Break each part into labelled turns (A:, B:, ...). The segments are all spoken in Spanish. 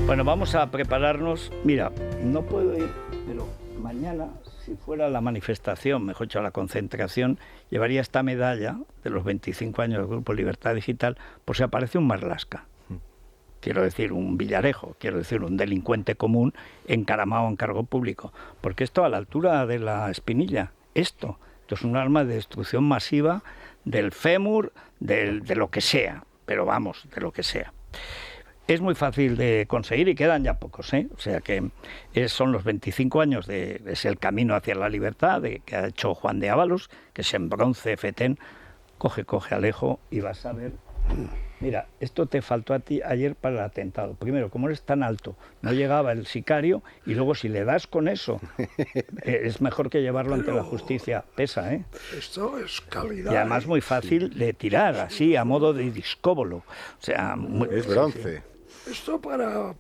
A: Bueno, vamos a prepararnos. Mira, no puedo ir, pero mañana, si fuera la manifestación, mejor dicho, la concentración, llevaría esta medalla de los 25 años del Grupo Libertad Digital, por si aparece un Marlaska. Quiero decir, un Villarejo, quiero decir, un delincuente común encaramado en cargo público. Porque esto a la altura de la espinilla, esto es un arma de destrucción masiva del fémur, de lo que sea, pero vamos, de lo que sea. Es muy fácil de conseguir y quedan ya pocos, ¿eh? O sea que son los 25 años es el camino hacia la libertad que ha hecho Juan de Ábalos, que es en bronce, fetén. Coge, Alejo, y vas a ver. Mira, esto te faltó a ti ayer para el atentado. Primero, como eres tan alto, no llegaba el sicario, y luego si le das con eso, es mejor que llevarlo ante la justicia. Pesa, ¿eh?
B: Esto es calidad.
A: Y además muy fácil de tirar, así, a modo de discóbolo. O sea,
C: es bronce.
B: Sí. Esto para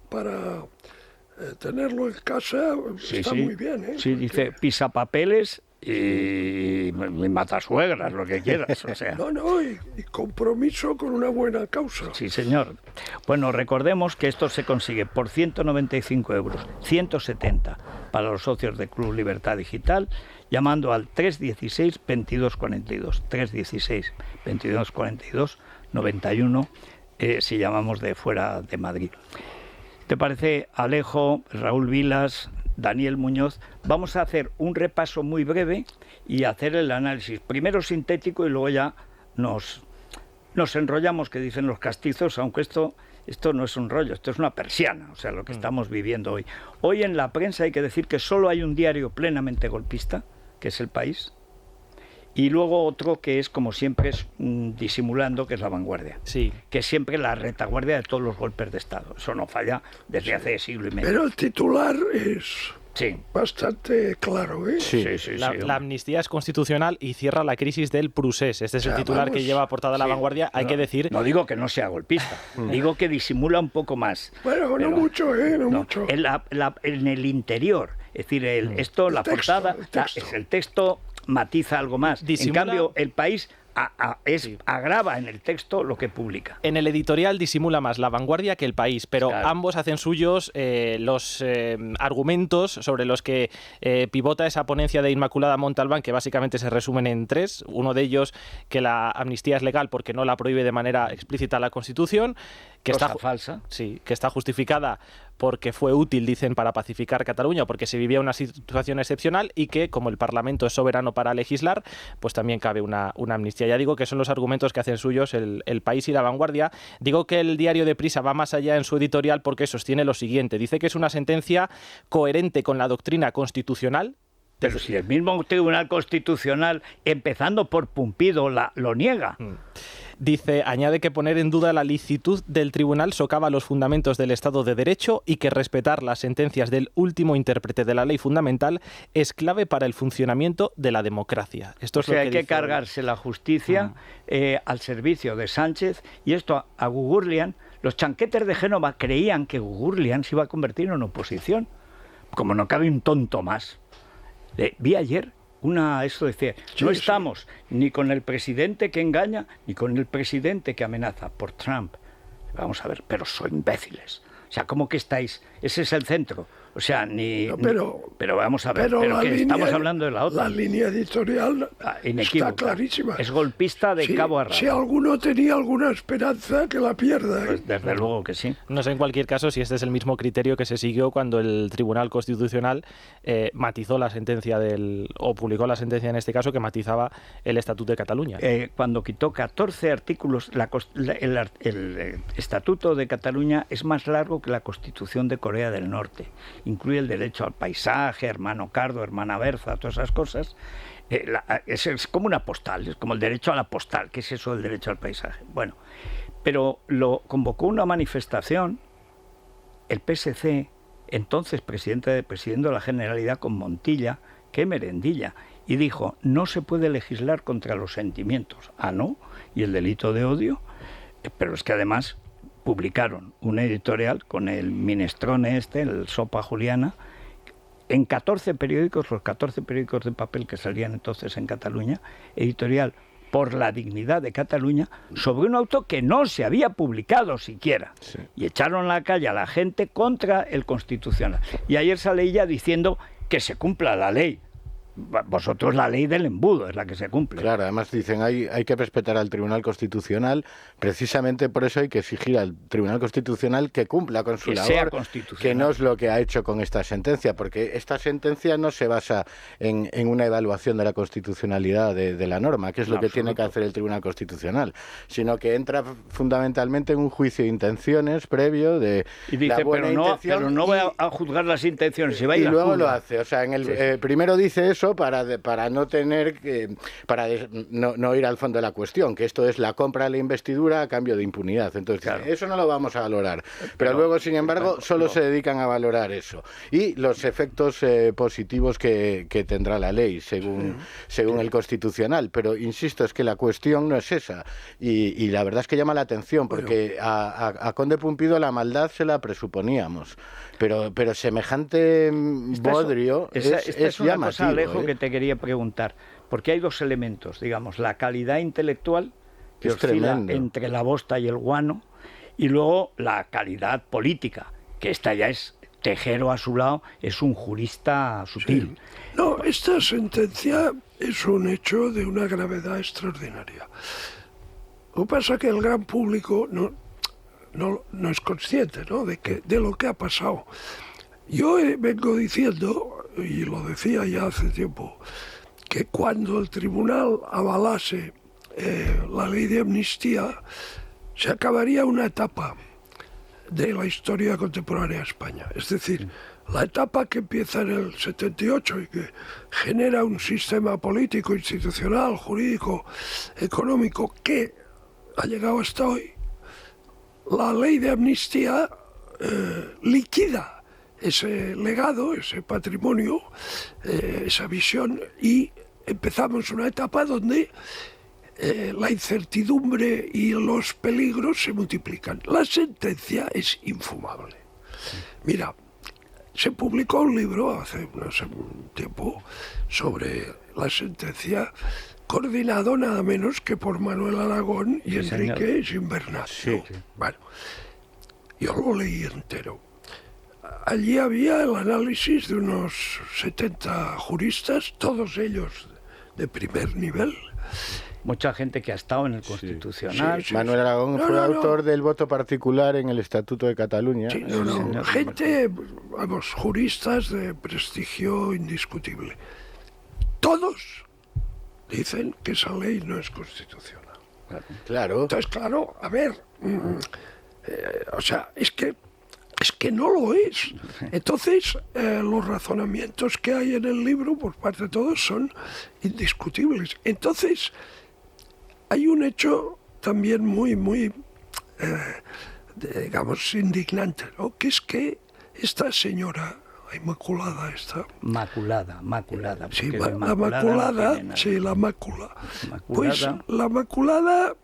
B: tenerlo en casa está muy bien, ¿eh?
A: Sí, porque dice pisapapeles y matasuegras, lo que quieras, o sea.
B: No, y compromiso con una buena causa.
A: Sí, señor. Bueno, recordemos que esto se consigue por 195 euros, 170 para los socios de Club Libertad Digital, llamando al 316-2242, 316-2242, 91, si llamamos de fuera de Madrid. ¿Te parece, Alejo, Raúl Vilas, Daniel Muñoz? Vamos a hacer un repaso muy breve y hacer el análisis, primero sintético y luego ya nos enrollamos, que dicen los castizos, aunque esto no es un rollo, esto es una persiana, o sea, lo que estamos viviendo hoy. Hoy en la prensa hay que decir que solo hay un diario plenamente golpista, que es El País, y luego otro que es, como siempre, es disimulando, que es La Vanguardia.
D: Sí.
A: Que es siempre la retaguardia de todos los golpes de Estado. Eso no falla desde hace siglo y medio.
B: Pero el titular es bastante claro, ¿eh?
D: Sí. La amnistía es constitucional y cierra la crisis del procés. Este es el titular que lleva portada La Vanguardia. Hay que decir...
A: No digo que no sea golpista, digo que disimula un poco más.
B: Bueno, pero no mucho, no mucho.
A: En el interior, es decir, la portada, el texto matiza algo más.
D: Disimula...
A: En cambio, El País agrava en el texto lo que publica.
D: En el editorial disimula más La Vanguardia que El País, pero ambos hacen suyos los argumentos sobre los que pivota esa ponencia de Inmaculada Montalbán, que básicamente se resumen en tres. Uno de ellos, que la amnistía es legal porque no la prohíbe de manera explícita la Constitución, que
A: Cosa falsa.
D: Sí, que está justificada porque fue útil, dicen, para pacificar Cataluña, porque se vivía una situación excepcional, y que, como el Parlamento es soberano para legislar, pues también cabe una amnistía. Ya digo que son los argumentos que hacen suyos el País y La Vanguardia. Digo que el diario Deprisa va más allá en su editorial porque sostiene lo siguiente. Dice que es una sentencia coherente con la doctrina constitucional.
A: Pero si el mismo Tribunal Constitucional, empezando por Pumpido, lo niega.
D: Dice, añade que poner en duda la licitud del tribunal socava los fundamentos del Estado de Derecho y que respetar las sentencias del último intérprete de la ley fundamental es clave para el funcionamiento de la democracia. Esto es lo que
A: hay que cargarse la justicia al servicio de Sánchez, y esto a Gugurlian, los chanquetes de Génova creían que Gugurlian se iba a convertir en oposición, como no cabe un tonto más. Vi ayer eso decía, no estamos ni con el presidente que engaña ni con el presidente que amenaza, por Trump. Vamos a ver, pero son imbéciles. O sea, ¿cómo que estáis? Ese es el centro. O sea, pero vamos a ver, pero que estamos hablando de la otra.
B: La línea editorial está clarísima.
A: Es golpista de cabo a rabo.
B: Si alguno tenía alguna esperanza, que la pierda.
A: Pues desde luego que sí.
D: No sé, en cualquier caso, si este es el mismo criterio que se siguió cuando el Tribunal Constitucional matizó la sentencia o publicó la sentencia, en este caso, que matizaba el Estatuto de Cataluña.
A: Cuando quitó 14 artículos, el Estatuto de Cataluña es más largo que la Constitución de Corea del Norte. Incluye el derecho al paisaje, hermano Cardo, hermana Berza, todas esas cosas. Es como una postal, es como el derecho a la postal. ¿Qué es eso del derecho al paisaje? Bueno, pero lo convocó una manifestación el PSC, entonces presidente de la Generalidad, con Montilla, que merendilla, y dijo, no se puede legislar contra los sentimientos. Ah, ¿no? ¿Y el delito de odio? Pero es que además publicaron un editorial con el minestrone el Sopa Juliana, en 14 periódicos, los 14 periódicos de papel que salían entonces en Cataluña, editorial por la dignidad de Cataluña sobre un auto que no se había publicado siquiera. Sí. Y echaron a la calle a la gente contra el Constitucional. Y ayer sale ella diciendo que se cumpla la ley. Vosotros la ley del embudo es la que se cumple.
C: Claro, además dicen hay que respetar al Tribunal Constitucional, precisamente por eso hay que exigir al Tribunal Constitucional que cumpla con su labor, que no es lo que ha hecho con esta sentencia, porque esta sentencia no se basa en una evaluación de la constitucionalidad de la norma, que es lo que tiene que hacer el Tribunal Constitucional, sino que entra fundamentalmente en un juicio de intenciones previo de
A: y dice, la buena intención, pero no va a juzgar las intenciones, se va
C: y luego lo hace, o sea, en el primero dice eso para no tener no ir al fondo de la cuestión, que esto es la compra de la investidura a cambio de impunidad. Entonces, claro, eso no lo vamos a valorar. Pero luego, sin embargo, solo se dedican a valorar eso. Y los efectos positivos que tendrá la ley, según el Constitucional. Pero, insisto, es que la cuestión no es esa. Y la verdad es que llama la atención, porque a Conde Pumpido la maldad se la presuponíamos. Pero semejante bodrio es
A: una
C: llamativo,
A: cosa, Alejo, que te quería preguntar, porque hay dos elementos, digamos, la calidad intelectual, que oscila entre la bosta y el guano, y luego la calidad política, que esta ya es Tejero a su lado, es un jurista sutil.
B: Sí. No, esta sentencia es un hecho de una gravedad extraordinaria. Lo que pasa es que el gran público no es consciente, ¿no?, de lo que ha pasado. Yo vengo diciendo, y lo decía ya hace tiempo, que cuando el tribunal avalase la ley de amnistía, se acabaría una etapa de la historia contemporánea de España. Es decir, la etapa que empieza en el 78 y que genera un sistema político, institucional, jurídico, económico que ha llegado hasta hoy. La ley de amnistía liquida ese legado, ese patrimonio, esa visión, y empezamos una etapa donde la incertidumbre y los peligros se multiplican. La sentencia es infumable. Mira, se publicó un libro hace un tiempo sobre la sentencia, coordinado nada menos que por Manuel Aragón y Enrique Gimbernat. Sí. Bueno, yo lo leí entero. Allí había el análisis de unos 70 juristas, todos ellos de primer nivel.
A: Mucha gente que ha estado en el Constitucional.
C: Sí. Manuel Aragón fue autor del voto particular en el Estatuto de Cataluña.
B: Sí, gente, vamos, juristas de prestigio indiscutible. Todos dicen que esa ley no es constitucional.
C: Claro.
B: Entonces, claro, a ver, o sea, es que no lo es. Entonces, los razonamientos que hay en el libro por parte de todos son indiscutibles. Entonces, hay un hecho también muy, digamos, indignante, ¿no?, que es que esta señora, la Inmaculada,
A: Maculada.
B: Sí, la Maculada, sí, la mácula. Pues la Maculada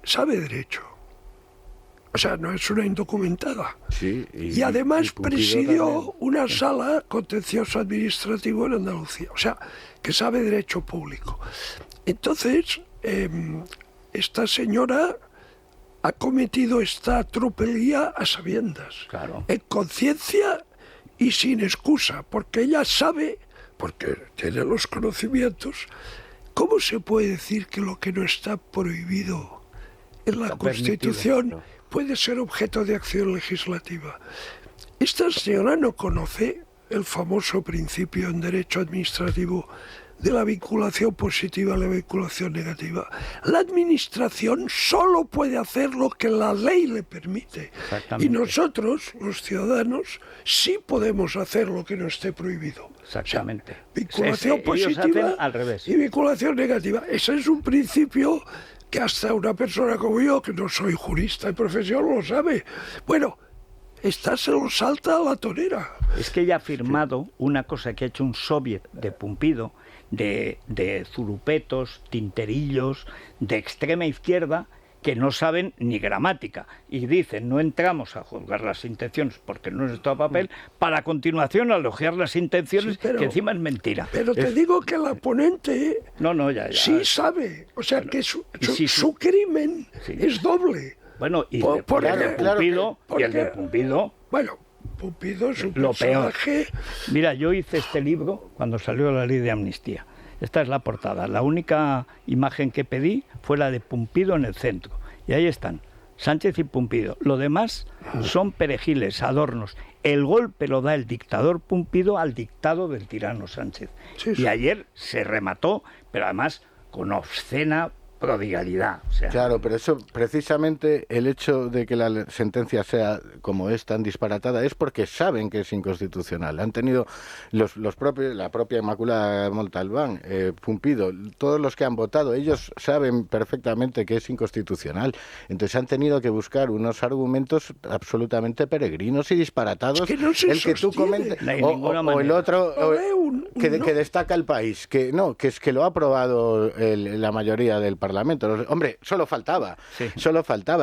B: sabe derecho. O sea, no es una indocumentada.
C: Sí,
B: y además presidió una sala contencioso administrativo en Andalucía. O sea, que sabe derecho público. Entonces, esta señora ha cometido esta tropelía a sabiendas,
A: claro,
B: en conciencia y sin excusa, porque ella sabe, porque tiene los conocimientos. ¿Cómo se puede decir que lo que no está prohibido en la Constitución puede ser objeto de acción legislativa? Esta señora no conoce el famoso principio en derecho administrativo de la vinculación positiva a la vinculación negativa. La administración solo puede hacer lo que la ley le permite. Y nosotros, los ciudadanos, sí podemos hacer lo que no esté prohibido.
A: Exactamente.
B: O sea, vinculación positiva
A: al revés.
B: Y vinculación negativa. Ese es un principio que hasta una persona como yo, que no soy jurista de profesión, lo sabe. Bueno, esta se lo salta a la torera.
A: Es que ella ha firmado una cosa que ha hecho un soviet de Pumpido, de zurupetos, tinterillos, de extrema izquierda, que no saben ni gramática y dicen no entramos a juzgar las intenciones porque no es esto a papel, para a continuación elogiar las intenciones, sí, que encima es mentira.
B: Pero te digo que la ponente sí sabe, o sea que su crimen es doble.
A: Bueno, y el de Pumpido,
B: bueno, Pumpido es un
A: lo
B: personaje...
A: peor. Mira, yo hice este libro cuando salió la ley de amnistía. Esta es la portada. La única imagen que pedí fue la de Pumpido en el centro. Y ahí están, Sánchez y Pumpido. Lo demás son perejiles, adornos. El golpe lo da el dictador Pumpido al dictado del tirano Sánchez. Sí, sí. Y ayer se remató, pero además con obscena prodigalidad. O sea,
C: claro, pero eso, precisamente el hecho de que la sentencia sea como es, tan disparatada, es porque saben que es inconstitucional. Han tenido los propios, la propia Inmaculada Montalbán, Pumpido, todos los que han votado, ellos saben perfectamente que es inconstitucional. Entonces han tenido que buscar unos argumentos absolutamente peregrinos y disparatados.
B: Es que no se
C: el que tú comentes, o el otro que destaca el país, que no, que es que lo ha aprobado la mayoría del Parlamento. Hombre, solo faltaba.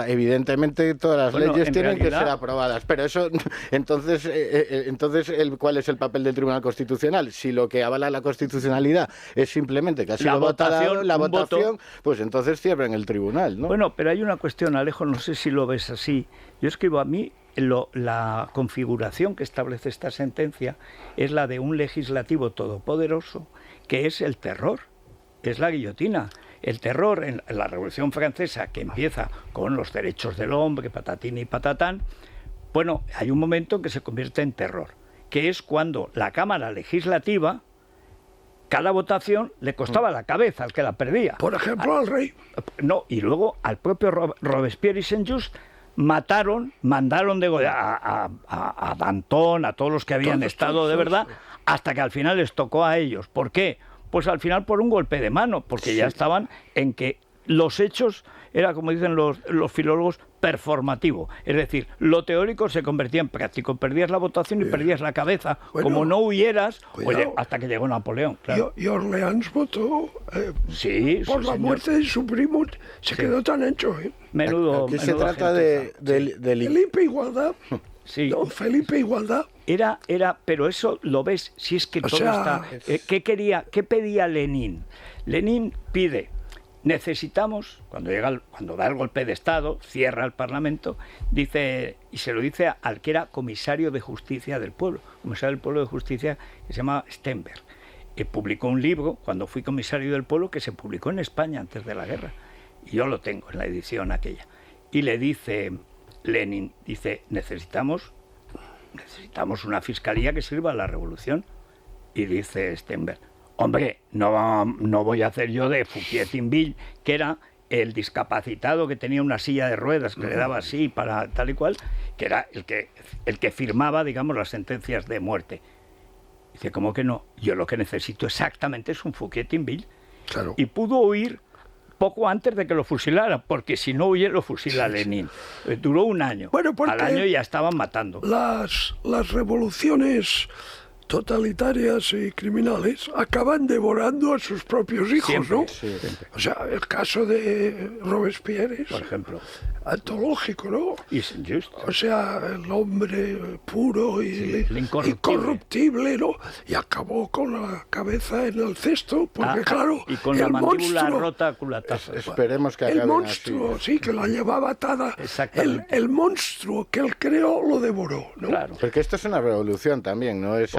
C: Evidentemente todas las leyes tienen que ser aprobadas, pero eso, entonces ¿cuál es el papel del Tribunal Constitucional? Si lo que avala la constitucionalidad es simplemente que ha sido votada la votación, pues entonces cierren el tribunal, ¿no?
A: Bueno, pero hay una cuestión, Alejo, no sé si lo ves así. Yo escribo, a mí la configuración que establece esta sentencia es la de un legislativo todopoderoso, que es el terror, es la guillotina. El terror en la Revolución Francesa, que empieza con los derechos del hombre, patatín y patatán, bueno, hay un momento en que se convierte en terror, que es cuando la Cámara Legislativa, cada votación le costaba la cabeza al que la perdía.
B: Por ejemplo, al rey.
A: No, y luego al propio Robespierre y Saint-Just mandaron a Danton, a todos los que habían estado de verdad, hasta que al final les tocó a ellos. ¿Por qué? Pues al final por un golpe de mano, porque ya estaban en que los hechos era, como dicen los filólogos, performativo. Es decir, lo teórico se convertía en práctico. Perdías la votación y perdías la cabeza. Bueno, como no huyeras, oye, hasta que llegó Napoleón. Claro.
B: Y Orleans votó por la muerte de su primo. Se quedó tan ancho.
C: Menudo. Aquí se trata de
B: Felipe Igualdad.
A: Sí.
B: Don Felipe Igualdad.
A: Era, pero eso lo ves, si es que todo está... ¿Qué pedía Lenin? Lenin pide, necesitamos, cuando da el golpe de Estado, cierra el Parlamento, dice, y se lo dice al que era comisario de justicia del pueblo, comisario del pueblo de justicia, que se llama Stenberg. Publicó un libro, cuando fui comisario del pueblo, que se publicó en España antes de la guerra. Y yo lo tengo en la edición aquella. Y le dice Lenin, dice, necesitamos una fiscalía que sirva a la revolución. Y dice Stenberg, hombre, no voy a hacer yo de Fouquier-Tinville, que era el discapacitado que tenía una silla de ruedas que le daba así para tal y cual, que era el que firmaba, digamos, las sentencias de muerte. Dice, ¿cómo que no? Yo lo que necesito exactamente es un Fouquier-Tinville. Claro. Y pudo huir poco antes de que lo fusilara, porque si no huye lo fusila Lenin. Duró un año.
B: Bueno,
A: al año ya estaban matando.
B: Las revoluciones totalitarias y criminales acaban devorando a sus propios hijos, siempre, ¿no? Sí, siempre. O sea, el caso de Robespierre es,
A: por ejemplo,
B: antológico, ¿no?
A: Y Saint-Just.
B: O sea, el hombre puro y incorruptible, ¿no? Y acabó con la cabeza en el cesto, porque claro,
A: y con la mandíbula rota, culatazo.
C: Esperemos que acabe
B: el monstruo, así. Sí, que la llevaba atada. El monstruo que él creó lo devoró, ¿no?
C: Claro. Porque esto es una revolución también, ¿no? Es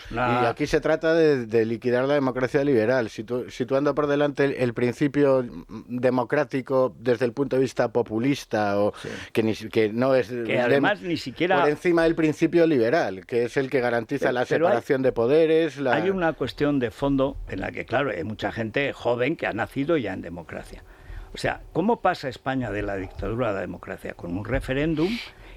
A: y
C: aquí se trata de liquidar la democracia liberal, situando por delante el principio democrático desde el punto de vista populista, o que no es
A: que además ni siquiera
C: por encima del principio liberal, que es el que garantiza la separación de poderes.
A: Hay una cuestión de fondo en la que, claro, hay mucha gente joven que ha nacido ya en democracia. O sea, ¿cómo pasa España de la dictadura a la democracia? Con un referéndum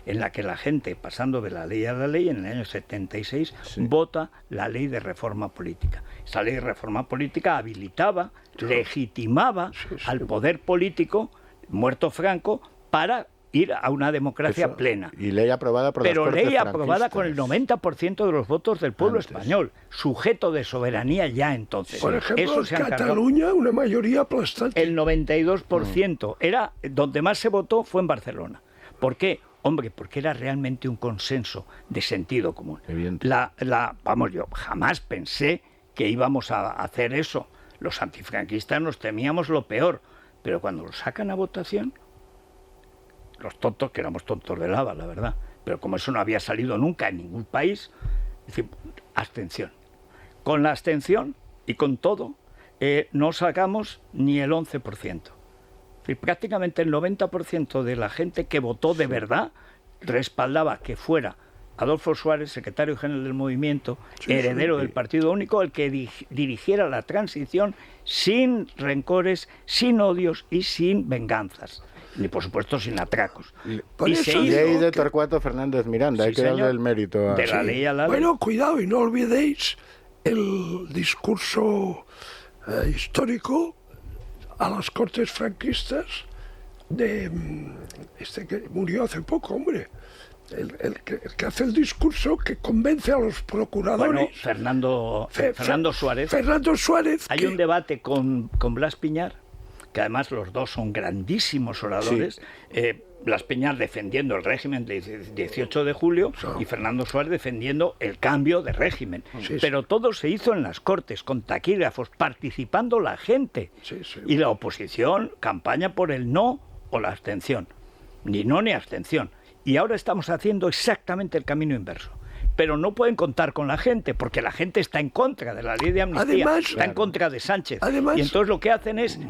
A: en la que la gente, pasando de la ley a la ley, en el año 76, vota la ley de reforma política. Esa ley de reforma política habilitaba, legitimaba al poder político, muerto Franco, para ir a una democracia plena.
C: Y ley aprobada por
A: Pero
C: las Cortes
A: ley aprobada
C: franquistas.
A: con el 90% de los votos del pueblo español, sujeto de soberanía ya entonces.
B: Por ejemplo,
A: Eso
B: en
A: se ha encargado.
B: Cataluña una mayoría aplastante.
A: El 92%. Era donde más se votó fue en Barcelona. ¿Por qué? Hombre, porque era realmente un consenso de sentido común.
C: Evidente.
A: Vamos, yo jamás pensé que íbamos a hacer eso. Los antifranquistas nos temíamos lo peor, pero cuando lo sacan a votación, los tontos, que éramos tontos de lava, la verdad, pero como eso no había salido nunca en ningún país, decimos, abstención. Con la abstención y con todo, no sacamos ni el 11%. Es decir, prácticamente el 90% de la gente que votó de verdad respaldaba que fuera Adolfo Suárez, secretario general del movimiento, heredero del Partido Único, el que dirigiera la transición sin rencores, sin odios y sin venganzas. Ni por supuesto sin atracos.
B: Por eso
C: Ley
B: digo
C: de
B: que-
C: Torcuato Fernández Miranda,
A: Sí,
C: hay que darle
A: señor.
C: el mérito a...
A: De la ley a la ley.
B: Bueno, cuidado y no olvidéis el discurso histórico a las Cortes franquistas de este que murió hace poco, hombre. El que hace el discurso que convence a los procuradores.
A: Bueno, Fernando Suárez.
B: Fernando Suárez.
A: Hay un debate con Blas Piñar, que además los dos son grandísimos oradores. Blas Piñar defendiendo el régimen del 18 de julio y Fernando Suárez defendiendo el cambio de régimen.
B: Sí,
A: pero todo se hizo en las Cortes, con taquígrafos, participando la gente.
B: Sí, sí.
A: Y la oposición campaña por el no o la abstención. Ni no ni abstención. Y ahora estamos haciendo exactamente el camino inverso. Pero no pueden contar con la gente, porque la gente está en contra de la ley de amnistía,
B: Además,
A: está en contra de Sánchez.
B: además-
A: Y entonces lo que hacen es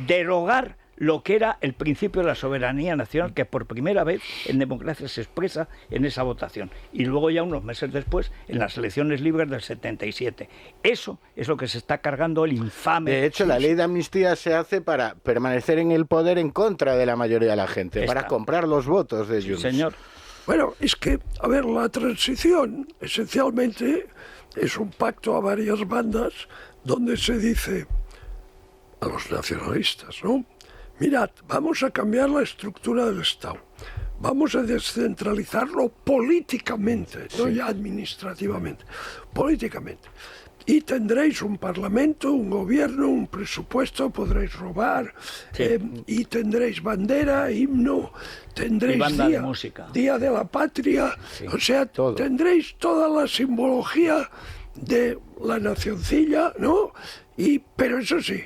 A: derogar lo que era el principio de la soberanía nacional, que por primera vez en democracia se expresa en esa votación. Y luego ya unos meses después, en las elecciones libres del 77. Eso es lo que se está cargando el infame...
C: De hecho, la ley de amnistía se hace para permanecer en el poder en contra de la mayoría de la gente, para comprar los votos de Junts.
A: Señor.
B: Bueno, es que, a ver, la transición esencialmente es un pacto a varias bandas donde se dice a los nacionalistas, ¿no? Mirad, vamos a cambiar la estructura del Estado, vamos a descentralizarlo políticamente, no ya administrativamente, políticamente. Y tendréis un parlamento, un gobierno, un presupuesto, podréis robar, y tendréis bandera, himno, tendréis
A: Y banda de música.
B: Día de la Patria, o sea,
C: todo.
B: tendréis toda la simbología de la nacioncilla, ¿no? Pero eso sí,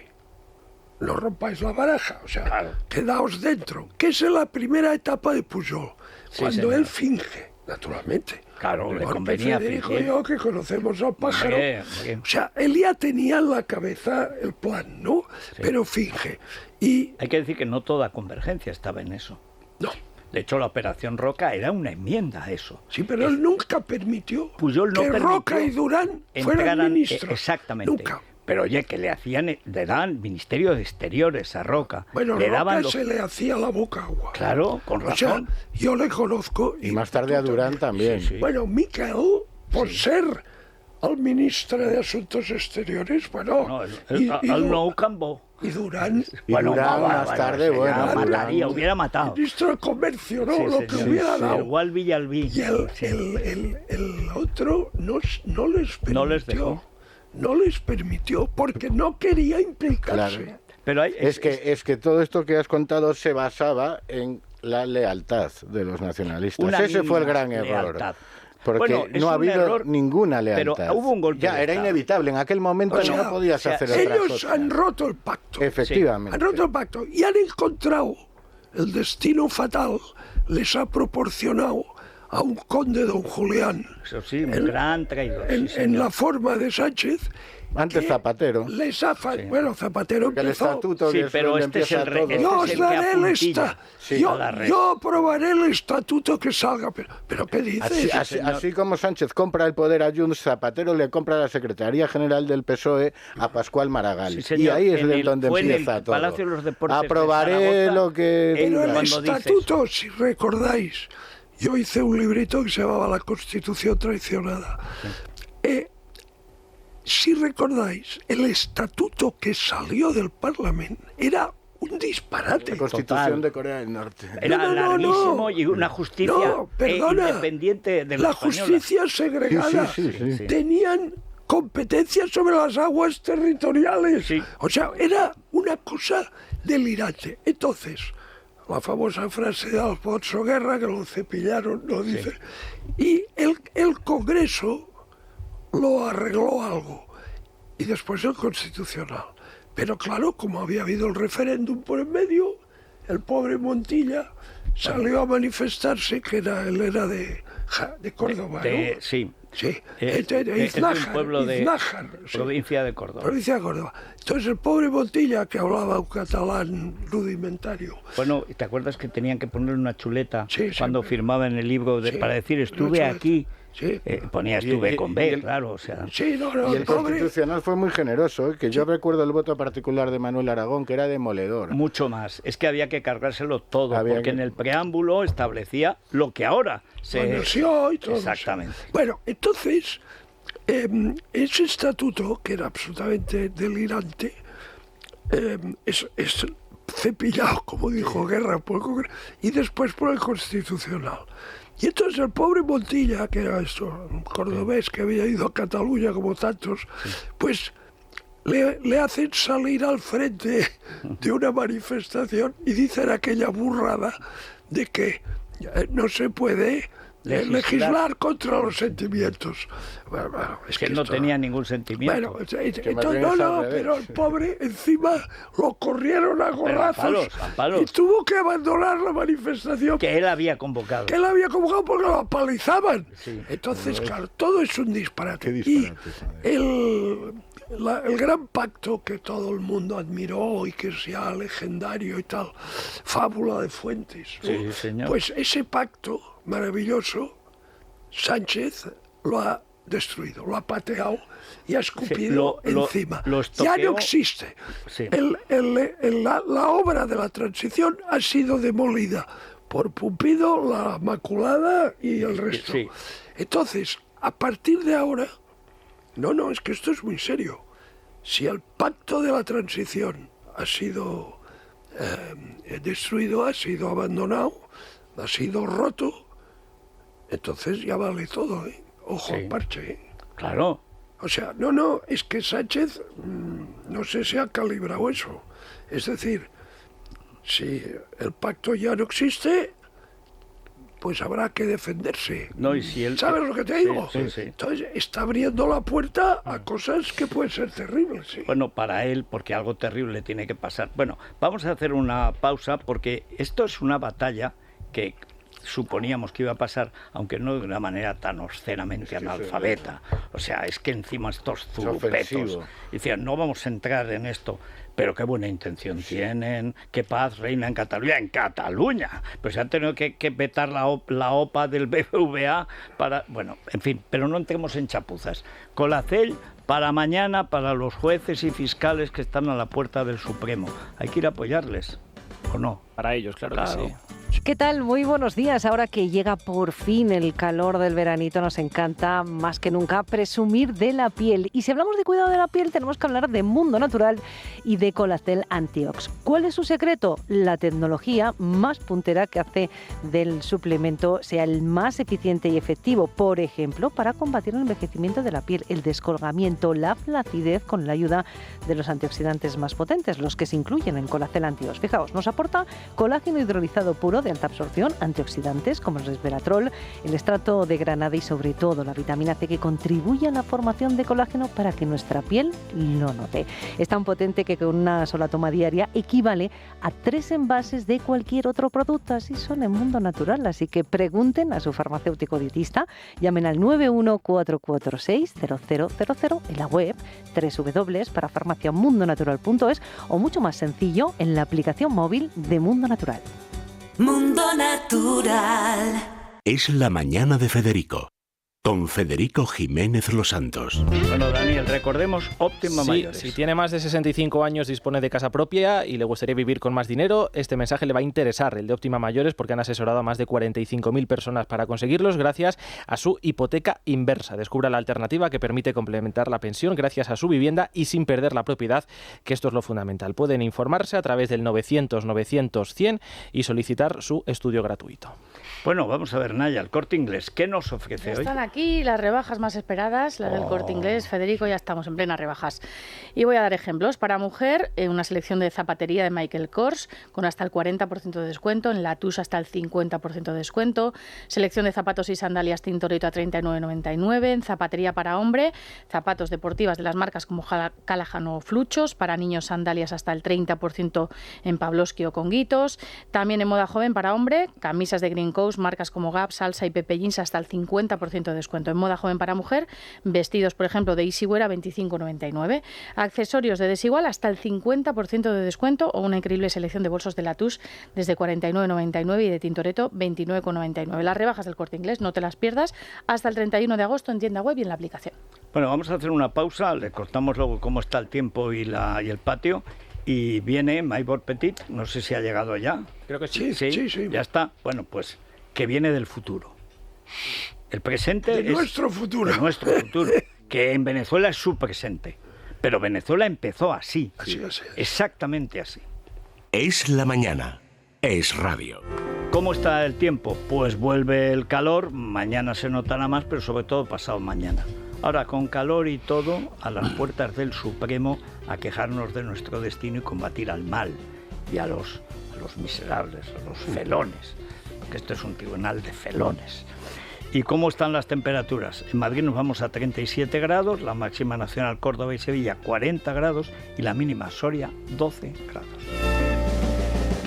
B: no rompáis la baraja, o sea,
A: Claro.
B: quedaos dentro, que es la primera etapa de Pujol,
A: Sí,
B: cuando
A: señor.
B: él finge, naturalmente.
A: Claro, le
B: Porque
A: convenía
B: Federico
A: fingir.
B: y yo, que conocemos al pájaro,
A: Hombre.
B: o sea, él ya tenía en la cabeza el plan, ¿no? Pero finge. Y
A: Hay que decir que no toda convergencia estaba en eso.
B: no,
A: De hecho, la Operación Roca era una enmienda a eso.
B: sí, pero él nunca permitió
A: Pujol no
B: que
A: permitió
B: Roca y Durán fueran
A: entraran,
B: ministros.
A: exactamente.
B: Nunca.
A: Pero oye, que le daban Ministerio de Exteriores a Roca.
B: Bueno,
A: le
B: Roca
A: daban
B: se le hacía la boca agua.
A: Claro, con
B: O sea,
A: razón.
B: yo le conozco.
C: Y más tarde a Durán también.
A: Sí, sí.
B: Bueno, Miquel, por ser el ministro de Asuntos Exteriores, bueno,
A: No,
B: y
A: el nou Cambó.
B: y Durán,
C: Y Durán más tarde,
A: ya
C: bueno,
A: mataría,
C: Durán-
A: hubiera matado.
B: ministro de Comercio, ¿no?
A: Sí,
B: Lo que
A: señor.
B: hubiera
A: Sí,
B: dado.
A: Igual Villalbí.
B: Y el otro no les permitió.
A: No les dejó.
B: No les permitió porque no quería implicarse.
C: Claro.
A: Pero
C: Es que todo esto que has contado se basaba en la lealtad de los nacionalistas.
A: Una
C: Ese fue el
A: mínima
C: gran error.
A: lealtad.
C: Porque
A: Bueno, es
C: no ha
A: un
C: habido
A: error,
C: ninguna lealtad.
A: pero hubo un golpe
C: Ya,
A: de
C: era
A: Estado.
C: inevitable. En aquel momento
B: O sea,
C: no podías
A: o sea,
C: hacer otra
B: Ellos
C: cosa.
B: han roto el pacto.
C: Efectivamente.
B: Han roto el pacto y han encontrado el destino fatal, les ha proporcionado a un conde don Julián
A: Eso sí, un gran traidor. sí,
B: en
A: señor.
B: la forma de Sánchez.
C: Antes
B: que
C: Zapatero.
B: Les ha bueno, Zapatero
C: Que el
B: empezó.
C: estatuto
A: Sí,
C: que es
A: pero
C: donde
A: este es el
C: empieza
A: rey.
C: todo.
A: Este
B: Yo
A: es
B: os
A: el que
B: daré el
A: apuntilla a la red.
B: yo aprobaré el estatuto que salga. Pero ¿qué dices?
C: Así como Sánchez compra el poder a Junts, Zapatero le compra la Secretaría General del PSOE a Pascual Maragall.
A: Sí, señor.
C: Y ahí es
A: En
C: donde
A: fue en el
C: empieza todo.
A: Palacio de los Deportes de
C: Aprobaré
A: Zaragoza,
C: lo que...
B: Pero el
A: cuando dice
B: estatuto, si recordáis, yo hice un librito que se llamaba La Constitución Traicionada. Si recordáis, el estatuto que salió del Parlamento era un disparate.
C: La Constitución de Corea del Norte.
A: Era larguísimo y una justicia independiente de la
B: justicia segregada.
C: Sí.
B: Tenían competencias sobre las aguas territoriales.
A: Sí.
B: O sea, era una cosa delirante. Entonces, la famosa frase de Alfonso Guerra, que lo cepillaron, lo dice. Y el Congreso lo arregló algo. Y después el Constitucional. Pero claro, como había habido el referéndum por en medio, el pobre Montilla salió a manifestarse, que él era de Córdoba, ¿no?
A: Sí.
B: Sí,
A: Es un pueblo de
B: Iznájar,
A: provincia de Córdoba.
B: Provincia de Córdoba. Entonces el pobre Montilla, que hablaba un catalán rudimentario.
A: Bueno, ¿te acuerdas que tenían que poner una chuleta cuando
B: sí.
A: firmaban el libro para decir estuve aquí?
B: Sí.
A: Ponía estuve con B, claro, o sea.
B: Sí, no,
C: y el Constitucional fue muy generoso, que yo recuerdo el voto particular de Manuel Aragón, que era demoledor.
A: Mucho más. Es que había que cargárselo todo, porque en el preámbulo establecía lo que ahora se...
B: Conexión y todo.
A: Exactamente.
B: Eso. Bueno, entonces, ese estatuto, que era absolutamente delirante, es cepillado, como dijo Guerra, por el Congreso, y después por el Constitucional. Y entonces el pobre Montilla, que era un cordobés que había ido a Cataluña como tantos, pues le hacen salir al frente de una manifestación y dicen aquella burrada de que no se puede legislar contra los sentimientos. Bueno, es
A: que no tenía ningún sentimiento.
B: Bueno, pero el pobre encima lo corrieron a gorrazos
A: a palos.
B: Y tuvo que abandonar la manifestación.
A: Que él había convocado.
B: Que él había convocado porque lo apalizaban.
A: Sí.
B: Entonces, claro, todo es un disparate.
C: Qué disparate,
B: y el gran pacto que todo el mundo admiró y que sea legendario y tal, fábula de Fuentes, ¿no?
A: Sí, señor.
B: Pues ese pacto maravilloso, Sánchez lo ha destruido, lo ha pateado y ha escupido encima. Ya no existe.
A: Sí.
B: La obra de la transición ha sido demolida por Pumpido, la Maculada y el resto.
A: Sí.
B: Entonces, a partir de ahora, no, es que esto es muy serio. Si el pacto de la transición ha sido destruido, ha sido abandonado, ha sido roto, entonces ya vale todo, ¿eh? Ojo al parche, ¿eh?
A: Claro.
B: O sea, es que Sánchez no sé si ha calibrado eso. Es decir, si el pacto ya no existe, pues habrá que defenderse.
A: No, y si él...
B: ¿Sabes lo que te digo?
A: Sí.
B: Entonces está abriendo la puerta a cosas que pueden ser terribles. ¿Sí?
A: Bueno, para él, porque algo terrible tiene que pasar. Bueno, vamos a hacer una pausa porque esto es una batalla que suponíamos que iba a pasar, aunque no de una manera tan obscenamente analfabeta. O sea, es que encima estos zurupetos decían, no vamos a entrar en esto, pero qué buena intención tienen, qué paz reina en Cataluña. ¡En Cataluña! Pues se han tenido que vetar la OPA del BBVA para... Bueno, en fin, pero no entremos en chapuzas. Colacel para mañana, para los jueces y fiscales que están a la puerta del Supremo. Hay que ir a apoyarles, ¿o no?
D: Para ellos, claro que sí.
E: ¿Qué tal? Muy buenos días. Ahora que llega por fin el calor del veranito, nos encanta más que nunca presumir de la piel. Y si hablamos de cuidado de la piel, tenemos que hablar de Mundo Natural y de Colacel Antiox. ¿Cuál es su secreto? La tecnología más puntera que hace del suplemento sea el más eficiente y efectivo. Por ejemplo, para combatir el envejecimiento de la piel, el descolgamiento, la flacidez, con la ayuda de los antioxidantes más potentes, los que se incluyen en Colacel Antiox. Fijaos, nos aporta colágeno hidrolizado puro de alta absorción, antioxidantes como el resveratrol, el extracto de granada y sobre todo la vitamina C, que contribuye a la formación de colágeno para que nuestra piel lo note. Es tan potente que con una sola toma diaria equivale a 3 envases de cualquier otro producto. Así son en Mundo Natural, así que pregunten a su farmacéutico dietista, llamen al 914460000 en la web www.parafarmaciamundonatural.es o mucho más sencillo en la aplicación móvil de Mundo Natural.
F: Mundo Natural.
G: Es la mañana de Federico.
F: con Federico Jiménez Los Santos.
A: Bueno, Daniel, recordemos Óptima Mayores.
D: Si tiene más de 65 años, dispone de casa propia y le gustaría vivir con más dinero, este mensaje le va a interesar, el de Óptima Mayores, porque han asesorado a más de 45.000 personas para conseguirlos gracias a su hipoteca inversa. Descubra la alternativa que permite complementar la pensión gracias a su vivienda y sin perder la propiedad, que esto es lo fundamental. Pueden informarse a través del 900-900-100 y solicitar su estudio gratuito.
A: Bueno, vamos a ver, Naya, el Corte Inglés, ¿qué nos ofrece hoy?
G: Están aquí las rebajas más esperadas, las del Corte Inglés. Federico, ya estamos en plenas rebajas. Y voy a dar ejemplos. Para mujer, una selección de zapatería de Michael Kors con hasta el 40% de descuento, en Latus hasta el 50% de descuento, selección de zapatos y sandalias Tintoretto a 39,99, en zapatería para hombre, zapatos deportivas de las marcas como Callahan o Fluchos, para niños sandalias hasta el 30% en Pavlovsky o Conguitos, también en moda joven para hombre, camisas de Green Coast, marcas como Gap, Salsa y Pepe Jeans hasta el 50% de descuento. En moda joven para mujer, vestidos, por ejemplo, de Easywear a 25,99. Accesorios de Desigual hasta el 50% de descuento o una increíble selección de bolsos de Latus desde 49,99 y de Tintoretto 29,99. Las rebajas del Corte Inglés, no te las pierdas, hasta el 31 de agosto en tienda web y en la aplicación.
A: Bueno, vamos a hacer una pausa, le cortamos luego cómo está el tiempo y el patio. Y viene Maybor Petit, no sé si ha llegado ya.
D: Creo que sí.
B: Sí.
A: Ya está. Bueno, pues que viene del futuro. El presente
B: de nuestro futuro.
A: De nuestro futuro. Que en Venezuela es su presente. Pero Venezuela empezó así.
B: Así.
A: Exactamente así.
F: Es la mañana. Es radio.
A: ¿Cómo está el tiempo? Pues vuelve el calor. Mañana se notará más, pero sobre todo pasado mañana. Ahora, con calor y todo, a las puertas del Supremo, a quejarnos de nuestro destino y combatir al mal y a los miserables, a los felones, porque esto es un tribunal de felones. ¿Y cómo están las temperaturas? En Madrid nos vamos a 37 grados, la máxima nacional Córdoba y Sevilla 40 grados y la mínima Soria 12 grados.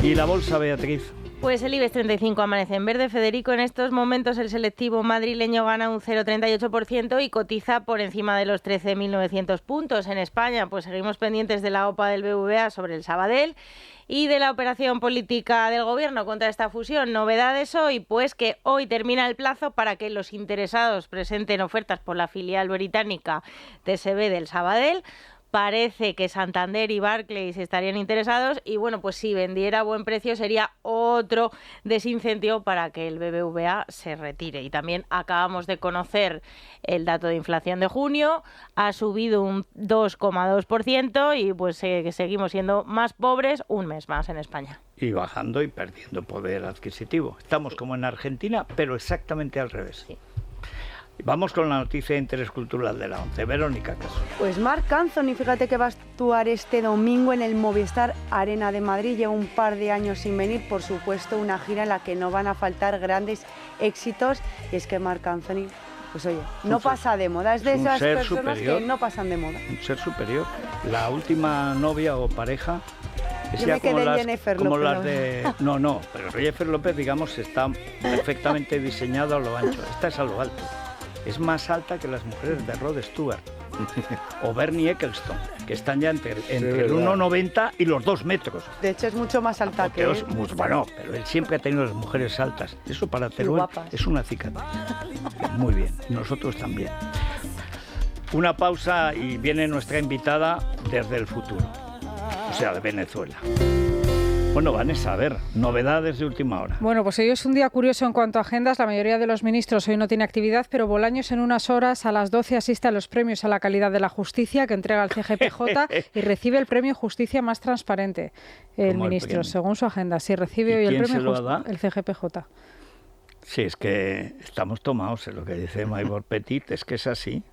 A: ¿Y la bolsa, Beatriz?
H: Pues el IBEX 35 amanece en verde. Federico, en estos momentos el selectivo madrileño gana un 0,38% y cotiza por encima de los 13.900 puntos. En España, pues seguimos pendientes de la OPA del BBVA sobre el Sabadell y de la operación política del Gobierno contra esta fusión. Novedades hoy, pues que hoy termina el plazo para que los interesados presenten ofertas por la filial británica TSB del Sabadell. Parece que Santander y Barclays estarían interesados y bueno, pues si vendiera a buen precio sería otro desincentivo para que el BBVA se retire. Y también acabamos de conocer el dato de inflación de junio, ha subido un 2,2% y pues seguimos siendo más pobres un mes más en España.
A: Y bajando y perdiendo poder adquisitivo. Estamos como en Argentina, pero exactamente al revés.
H: Sí.
A: Vamos con la noticia de interés cultural de la 11. Verónica Caso.
I: Pues Marc Anthony, fíjate que va a actuar este domingo en el Movistar Arena de Madrid. Lleva un par de años sin venir, por supuesto, una gira en la que no van a faltar grandes éxitos. Y es que Marc Anthony, pues oye, no pasa de moda. Es de esas personas que no pasan de moda.
A: Un ser superior. La última novia o pareja...
I: Yo me quedé en Jennifer
A: como
I: López.
A: Las de... No, pero Jennifer López, digamos, está perfectamente diseñado a lo ancho. Esta es a lo alto. Es más alta que las mujeres de Rod Stewart o Bernie Ecclestone, que están ya entre el 1,90 y los 2 metros.
I: De hecho, es mucho más alta que él.
A: Bueno, pero él siempre ha tenido las mujeres altas. Eso para Teruel es una cicatriz. Muy bien, nosotros también. Una pausa y viene nuestra invitada desde el futuro, o sea, de Venezuela. Bueno, Vanessa, a ver, novedades de última hora.
J: Bueno, pues hoy es un día curioso en cuanto a agendas. La mayoría de los ministros hoy no tiene actividad, pero Bolaños en unas horas a las 12 asiste a los premios a la calidad de la justicia que entrega el CGPJ y recibe el premio Justicia Más Transparente. El ministro, según su agenda, sí recibe hoy el premio el CGPJ.
A: Sí, es que estamos tomados en lo que dice Maybor Petit, es que es así.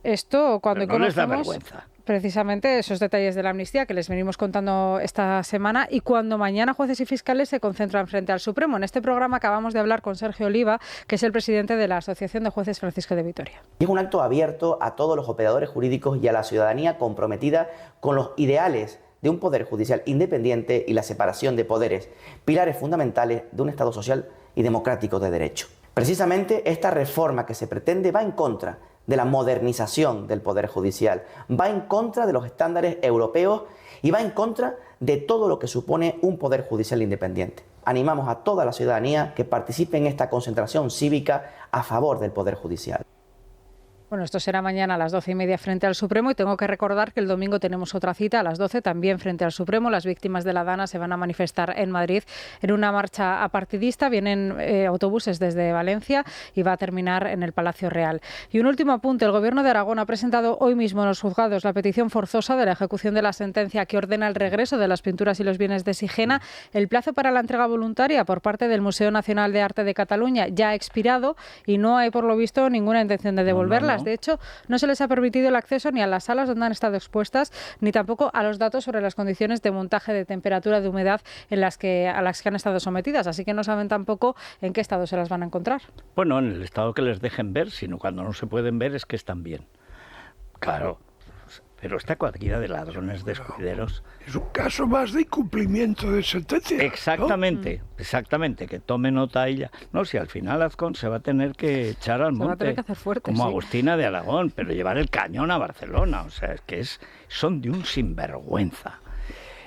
J: Esto cuando
A: no les da
J: conocemos
A: vergüenza.
J: Precisamente esos detalles de la amnistía que les venimos contando esta semana y cuando mañana jueces y fiscales se concentran frente al Supremo. En este programa acabamos de hablar con Sergio Oliva, que es el presidente de la Asociación de Jueces Francisco de Vitoria.
K: Es un acto abierto a todos los operadores jurídicos y a la ciudadanía comprometida con los ideales de un poder judicial independiente y la separación de poderes, pilares fundamentales de un Estado social y democrático de derecho. Precisamente esta reforma que se pretende va en contra de la modernización del Poder Judicial, va en contra de los estándares europeos y va en contra de todo lo que supone un Poder Judicial independiente. Animamos a toda la ciudadanía que participe en esta concentración cívica a favor del Poder Judicial.
J: Bueno, esto será mañana a las 12:30 frente al Supremo y tengo que recordar que el domingo tenemos otra cita a las 12 también frente al Supremo. Las víctimas de la Dana se van a manifestar en Madrid en una marcha apartidista. Vienen autobuses desde Valencia y va a terminar en el Palacio Real. Y un último apunte. El Gobierno de Aragón ha presentado hoy mismo en los juzgados la petición forzosa de la ejecución de la sentencia que ordena el regreso de las pinturas y los bienes de Sigena. El plazo para la entrega voluntaria por parte del Museo Nacional de Arte de Cataluña ya ha expirado y no hay, por lo visto, ninguna intención de devolverlas. De hecho, no se les ha permitido el acceso ni a las salas donde han estado expuestas, ni tampoco a los datos sobre las condiciones de montaje, de temperatura, de humedad a las que han estado sometidas. Así que no saben tampoco en qué estado se las van a encontrar.
A: Bueno, en el estado que les dejen ver, sino cuando no se pueden ver es que están bien. Claro. Pero esta cuadrilla de ladrones descuideros...
B: Es un caso más de incumplimiento de sentencia.
A: Exactamente, ¿no? Exactamente, que tome nota ella. No, si al final Azcón se va a tener que echar al monte.
J: Se va a tener que hacer fuerte,
A: como
J: sí.
A: Agustina de Aragón, pero llevar el cañón a Barcelona. O sea, es que son de un sinvergüenza.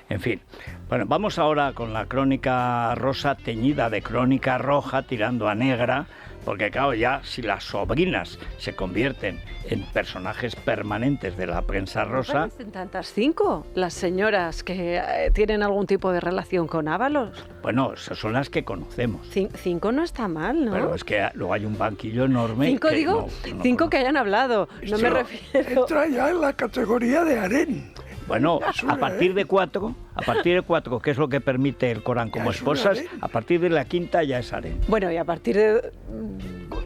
A: En fin, bueno, vamos ahora con la crónica rosa teñida de crónica roja tirando a negra, porque claro, ya si las sobrinas se convierten en personajes permanentes de la prensa rosa...
E: ¿No parecen tantas 5 las señoras que tienen algún tipo de relación con Ábalos?
A: Bueno, esas son las que conocemos.
E: 5 no está mal, ¿no?
A: Pero es que luego hay un banquillo enorme...
E: 5 digo, 5 que hayan hablado, no me refiero...
B: Entra ya en la categoría de harén.
A: Bueno, a partir de 4, que es lo que permite el Corán como esposas, a partir de la 5ª ya es harén.
E: Bueno, y a partir de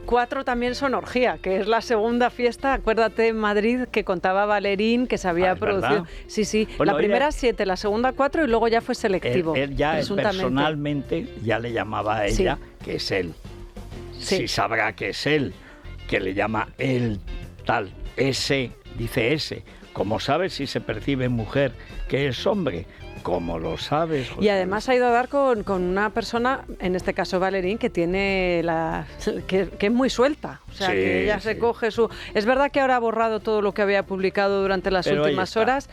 E: 4 también son orgía, que es la segunda fiesta, acuérdate, en Madrid, que contaba Valerín, que se había producido.
A: ¿Verdad?
E: Sí,
A: bueno,
E: la primera 7, la segunda 4 y luego ya fue selectivo.
A: Él ya personalmente ya le llamaba a ella que es él.
E: Sí.
A: Si sabrá que es él, que le llama él tal, ese, dice ese. ¿Cómo sabes si se percibe mujer que es hombre? ¿Cómo lo sabes, José?
E: Y además ha ido a dar con una persona, en este caso Valerín, que tiene que es muy suelta. O sea, que ella se coge su... Es verdad que ahora ha borrado todo lo que había publicado durante las últimas horas.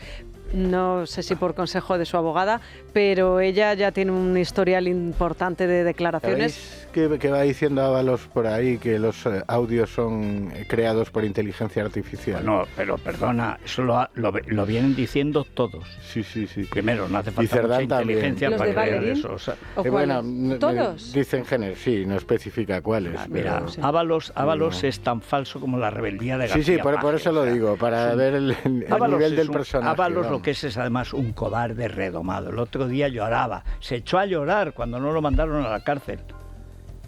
E: No sé si por consejo de su abogada, pero ella ya tiene un historial importante de declaraciones.
C: Que va diciendo Ábalos por ahí que los audios son creados por inteligencia artificial?
A: No, pero perdona, eso lo vienen diciendo todos.
C: Sí.
A: Primero, no hace falta mucha inteligencia para creer eso. O sea,
E: bueno, ¿todos?
C: Dicen género, sí, no especifica cuáles.
A: Mira, Ábalos es tan falso como la rebeldía de García.
C: Sí, por eso lo digo, para ver el nivel del personaje.
A: Ábalos lo que es además un cobarde redomado. El otro día lloraba, se echó a llorar cuando no lo mandaron a la cárcel.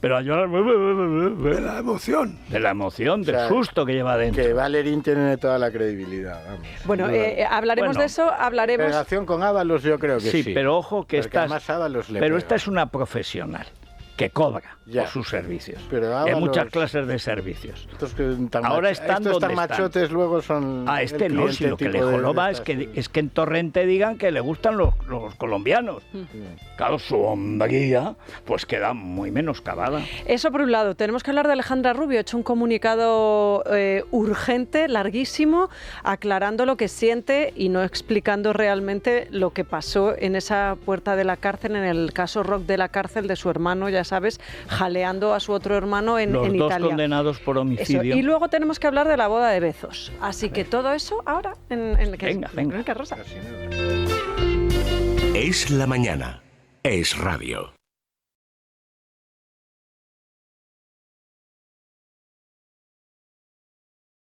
A: Pero a llorar...
B: De la emoción.
A: De la emoción, del susto que lleva dentro.
C: Que Valerín tiene toda la credibilidad, vamos.
E: Bueno, hablaremos de eso, hablaremos...
C: En relación con Ábalos yo creo que sí.
A: Sí, pero ojo que esta es una profesional que cobra por sus servicios.
C: Pero
A: hay muchas clases de servicios.
C: Estos
A: tan
C: machotes luego son...
A: Este no, si lo que le joroba es que en Torrente digan que le gustan los colombianos. Claro, su hombría pues queda muy menoscabada.
E: Eso por un lado. Tenemos que hablar de Alejandra Rubio. Ha hecho un comunicado urgente, larguísimo, aclarando lo que siente y no explicando realmente lo que pasó en esa puerta de la cárcel, en el caso Rock de la cárcel de su hermano, ya sabes, jaleando a su otro hermano en Italia.
A: Los dos condenados por homicidio.
E: Eso. Y luego tenemos que hablar de la boda de Bezos. Así que todo eso ahora en
A: Venga.
E: Rosa.
F: Es la mañana. Es radio.